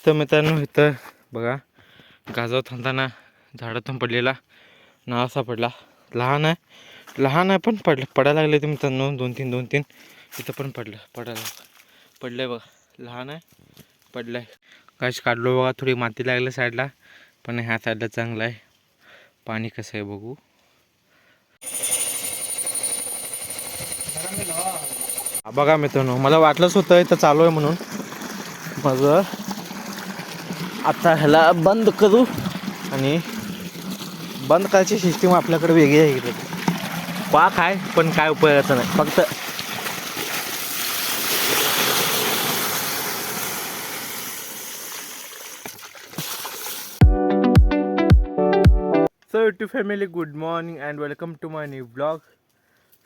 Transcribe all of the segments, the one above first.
तर मित्रांनो इथं बघा गाजवत थांबताना झाडातून पडलेला नाव सापडला. लहान आहे पण पडायला लागले ते मित्रांनो. दोन तीन इथं पण पडलंय बघा. लहान आहे पडलंय. काश काढलो बघा. थोडी माती लागली साईडला, पण ह्या साईडला चांगलं आहे. पाणी कसं आहे बघू. बघा मित्रांनो, मला वाटलंच होतं इथं चालू आहे म्हणून. मग आता ह्याला बंद करू. आणि बंद करायची सिस्टीम आपल्याकडे वेगळी आहे. इकडे पाक आहे पण काय उपयोगाचं नाही. फक्त सो टू family, good morning and welcome to my new blog.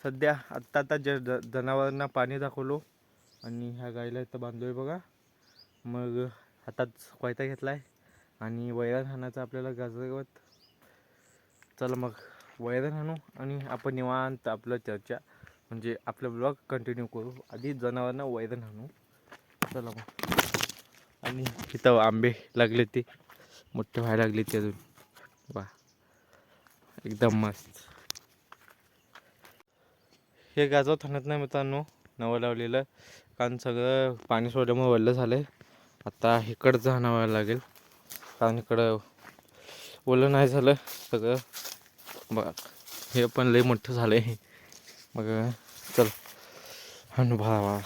सध्या आत्ता जनावरांना पाणी दाखवलो आणि ह्या गाईला इथं बांधलो आहे बघा. मग हातात कोयता घेतला आहे आणि वैरण हाणायचं आपल्याला गाजवत. चला मग वैरण हाणू आणि आपण निवांत आपलं चर्चा म्हणजे आपलं ब्लॉग कंटिन्यू करू. आधी जनावरांना वैरण हाणू. चला मग. आणि इथं आंबे लागले, ते मोठे व्हायला लागले ते अजून. वा एकदम मस्त. हे गाजवत थांबत नाही मित्रांनो, नवं लावलेलं. कारण सगळं पाणी सोडल्यामुळे वल्लं झालं आहे. आता इकडचं हाणावं लागेल, कारण इकडं ओलं नाही झालं सगळं. बघा हे पण लई मोठं झालं आहे. मग चल अनुभवा.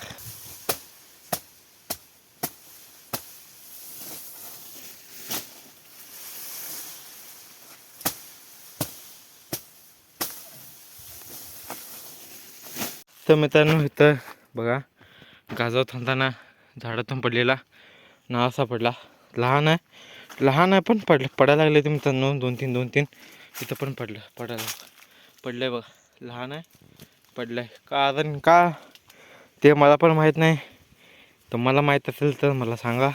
तर मित्रांनो इथं बघा गाजवत थांबताना झाडातून पडलेला नाव सापडला. लहान आहे पण पडायला लागले ते मित्रांनो. दोन तीन इथं पण पडलंय बघा. लहान आहे पडलंय. कारण का ते मला पण माहीत नाही. तर मला माहीत असेल तर मला सांगा.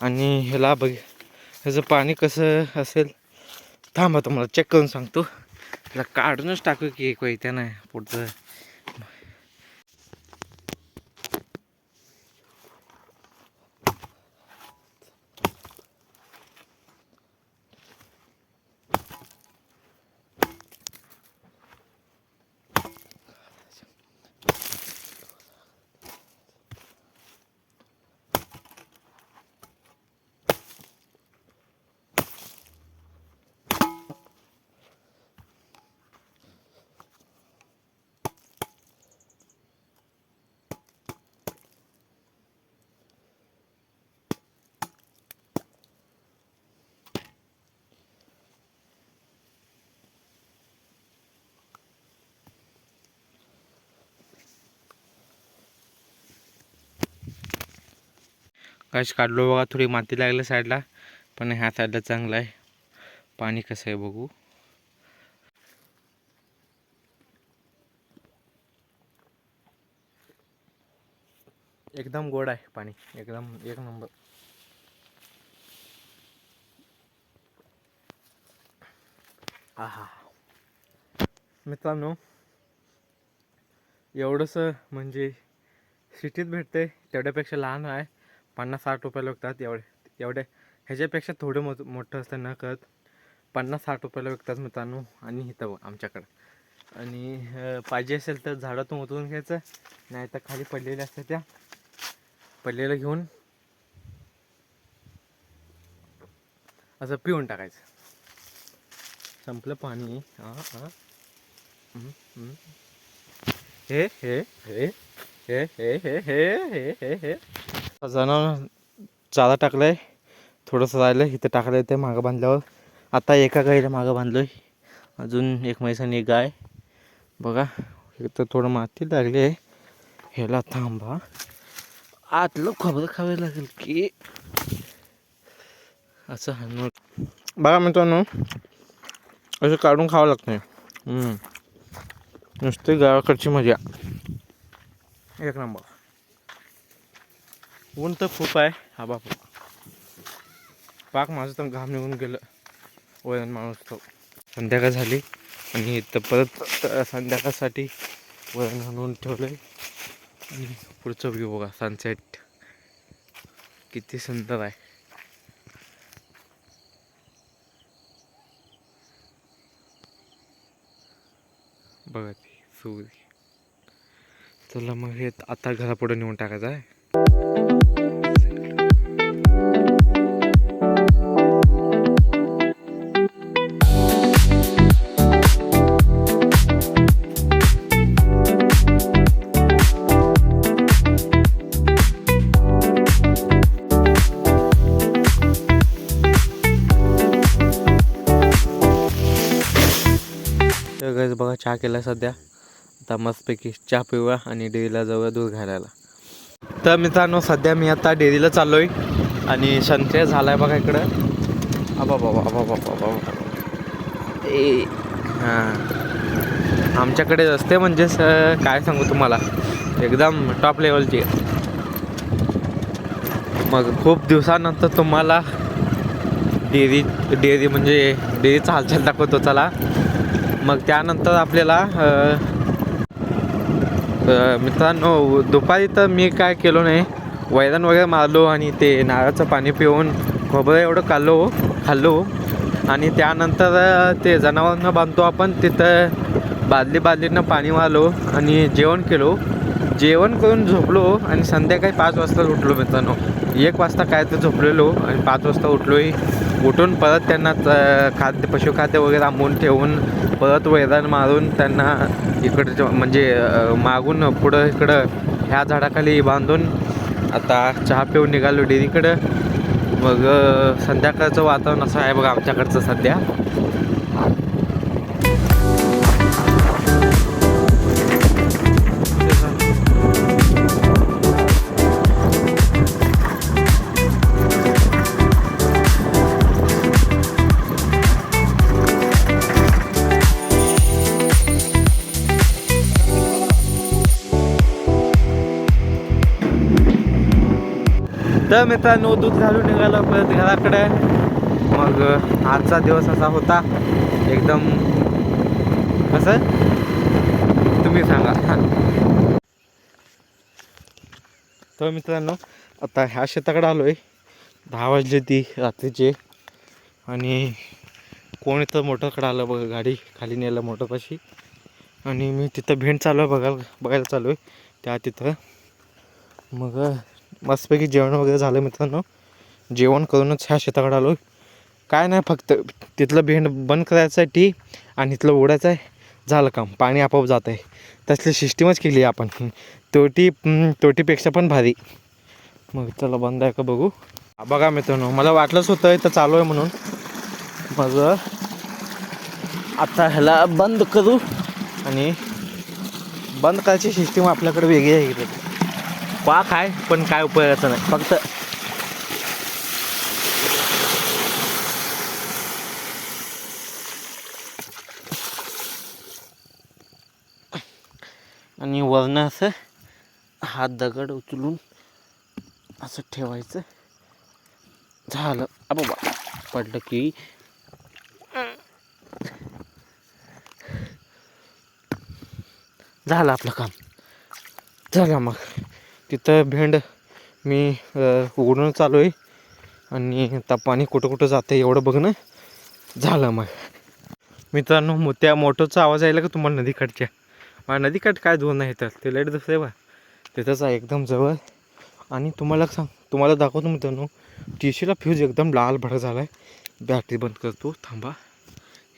आणि ह्याला ह्याचं पाणी कसं असेल थांबा, तुम्हाला चेक करून सांगतो. त्याला काढूनच टाकू की कोयत्या नाही पुढचं. काश काढलो बघा. थोडी माती लागली साईडला, पण ह्या साईडला चांगलं आहे. पाणी कसं आहे बघू. एकदम गोड आहे पाणी, एकदम एक नंबर. आहा मित्रांनो, एवढंसं म्हणजे सिटीत भेटते तेवढ्यापेक्षा लहान आहे. 50-60 रुपयाला विकतात. एवढे ह्याच्यापेक्षा थोडं मोठं असतं न कळत. 50-60 रुपयाला विकतात मित्रांनो. आणि इथं आमच्याकडं. आणि पाहिजे असेल तर झाडातून उतरून घ्यायचं, नाही तर खाली पडलेल्या असतात त्या पडलेलं घेऊन असं पिऊन टाकायचं. संपलं पाणी. हे हे हे हे हे हे हे हे हे जनावर चारा टाकलाय. थोडंसं राहिलं इथं टाकलं. ते मागं बांधल्यावर आता एका गाईला मागं बांधलोय. अजून एक म्हैस आणि एक गाय. बघा इथं थोडं माती लागली आहे. ह्याला थांबा, आतलं खोबरं खावं लागेल की असं हाणून. बघा मित्रांनो, असं काढून खावं लागतं. नुसती गावाकडची मजा एक नंबर. ऊन तर खूप आहे. हा बापा, पाक माझं तर घाम निघून गेलं. वैरण माणूस तो. संध्याकाळ झाली आणि इथं परत संध्याकाळसाठी वैरण आणून ठेवलं आहे. आणि पुढचं व्ह्यू बघा, सनसेट. किती सुंदर आहे. बघा ती सूर्य. चला मग हे आता घरापुढे नेऊन टाकायचं आहे. बघा चहा केला सध्या. आता मस्तपैकी चहा पिऊया आणि डेअरीला जाऊया दूध घालायला. तर मित्रांनो सध्या मी आता डेअरीला चाललो आहे आणि संत्र्या झाला आहे बघा इकडं. बाबा बाबा बाबा बाबा ए हां, आमच्याकडे रस्ते म्हणजे काय सांगू तुम्हाला, एकदम टॉप लेवलची. मग खूप दिवसानंतर तुम्हाला डेअरी म्हणजे डेअरीचा हालचाल दाखवतो चला. मग त्यानंतर आपल्याला मित्रांनो दुपारी तर मी काय केलो नाही, वैरण वगैरे मारलो आणि ते नारळाचं पाणी पिऊन खोबरं एवढं खाल्लो आणि त्यानंतर ते जनावरांना बांधतो आपण तिथं बादलीनं पाणी मारलो आणि जेवण केलो. जेवण करून झोपलो आणि संध्याकाळी 5 वाजता उठलो मित्रांनो. 1 वाजता काय तर झोपलेलो आणि 5 वाजता उठलोय. उठून परत त्यांना पशुखाद्य वगैरे आंबून ठेवून परत वैरण मारून त्यांना इकडं म्हणजे मागून पुढं इकडं ह्या झाडाखाली बांधून आता चहा पिऊन निघालो डेअरीकडं. मग संध्याकाळचं वातावरण असं आहे बघा आमच्याकडचं सध्या. तर मित्रांनो दूध घालून निघालं परत घराकडे. मग आजचा दिवस असा होता एकदम, कसं तुम्ही सांगा. तर मित्रांनो आता ह्या शेताकडे आलो आहे. 10 वाजले ती रात्रीचे आणि कोण इथं मोटरकडे आलं बघा, गाडी खाली नेलं मोटरपाशी आणि मी तिथं भेंड चालू आहे बघायला चालू आहे त्या तिथं. मग मस्तपैकी जेवण वगैरे झालं मित्रांनो. जेवण करूनच ह्या शेताकडे आलो. काय नाही, फक्त तिथलं भेंड बंद करायचं आहे टी आणि इथलं ओढायचं आहे, झालं काम. पाणी आपोआप जात आहे. तसली सिस्टीमच केली आहे आपण, तोटीपेक्षा पण भारी. मग चला बंद आहे का बघू. बघा मित्रांनो मला वाटलंच होतं इथं चालू आहे म्हणून. मग आता ह्याला बंद करू आणि बंद करायची सिस्टीम आपल्याकडे वेगळी आहे. इकडे पाक आहे पण काय उपयोगाचं नाही, फक्त आणि वरनं असं हात दगड उचलून असं ठेवायचं, झालं. बाबा पडलं की झालं आपलं काम. झालं मग तिथं भेंड मी उघडून चालू आहे आणि आता पाणी कुठं जातं एवढं बघणं झालं. मग मित्रांनो त्या मोटरचा आवाज यायला का तुम्हाला नदीकाठच्या? मला नदीकाठ काय दूर नाही तर ते लाईट दिसतंय बा तिथंच आहे एकदम जवळ. आणि तुम्हाला दाखवतो मित्रांनो, टीशीला फ्यूज एकदम लाल भडक झाला आहे. बॅटरी बंद करतो थांबा.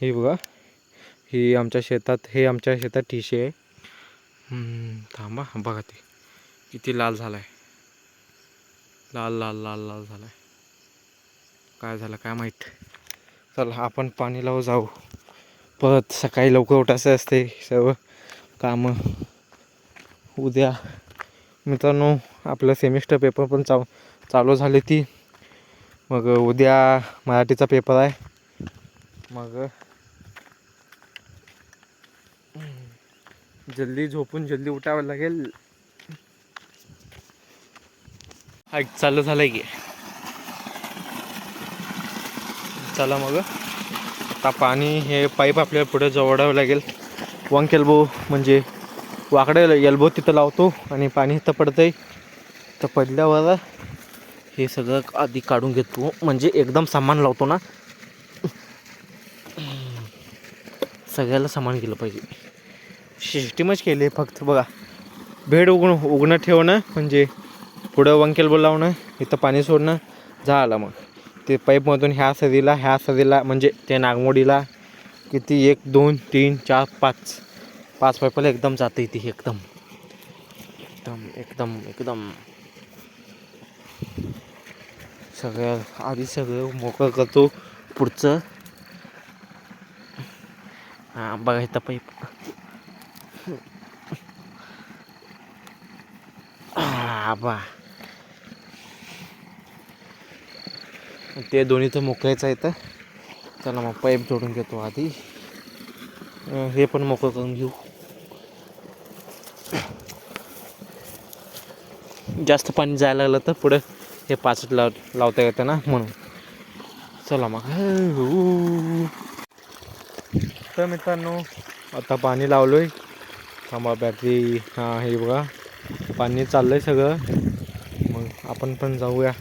हे बघा हे आमच्या शेतात टीशी आहे. थांबा बघा ते किती लाल झाला आहे, लाल लाल लाल लाल झाला आहे. काय झालं काय माहीत. चला आपण पाणी लावू जाऊ. परत सकाळी लवकर उठायचं असते, सर्व कामं. उद्या मित्रांनो आपलं सेमिस्टर पेपर पण चालू झाले ती. मग उद्या मराठीचा पेपर आहे. मग जल्दी झोपून जल्दी उठावं लागेल. चालू झालं की. चला मग आता पाणी हे पाईप आपल्याला पुढे जोडावं लागेल. वंक एल्बो म्हणजे वाकडे एल्बो तिथं लावतो आणि पाणी इथं पडतंय. तर पडल्यावर हे सगळं आधी काढून घेतो, म्हणजे एकदम सामान लावतो ना, सगळ्याला सामान केलं पाहिजे. सिस्टीमच केली आहे फक्त बघा. बेड उघडं ठेवणं, म्हणजे पुढं वंकेल बोलावणं, इथं पाणी सोडणं, झालं. मग ते पाईपमधून ह्या सरीला म्हणजे ते नागमोडीला किती 1 2 3 4 5 पाईपाला एकदम जातं इथे. एकदम एकदम एकदम एकदम सगळ्या आधी सगळं मोकळं करतो पुढचं. हां बघा इथं पाईप. बा ते दोन्ही तर मोकळेच आहे. तर चला मग पाईप जोडून घेतो आधी. हे पण मोकळं करून घेऊ. जास्त पाणी जायला लागलं तर पुढं हे पाचट लावता येतं ना, म्हणून. चला मग. तर मित्रांनो आता पाणी लावलो आहे. थांबा बॅटरी. हां हे बघा पाणी चाललं आहे सगळं. मग आपण पण जाऊया.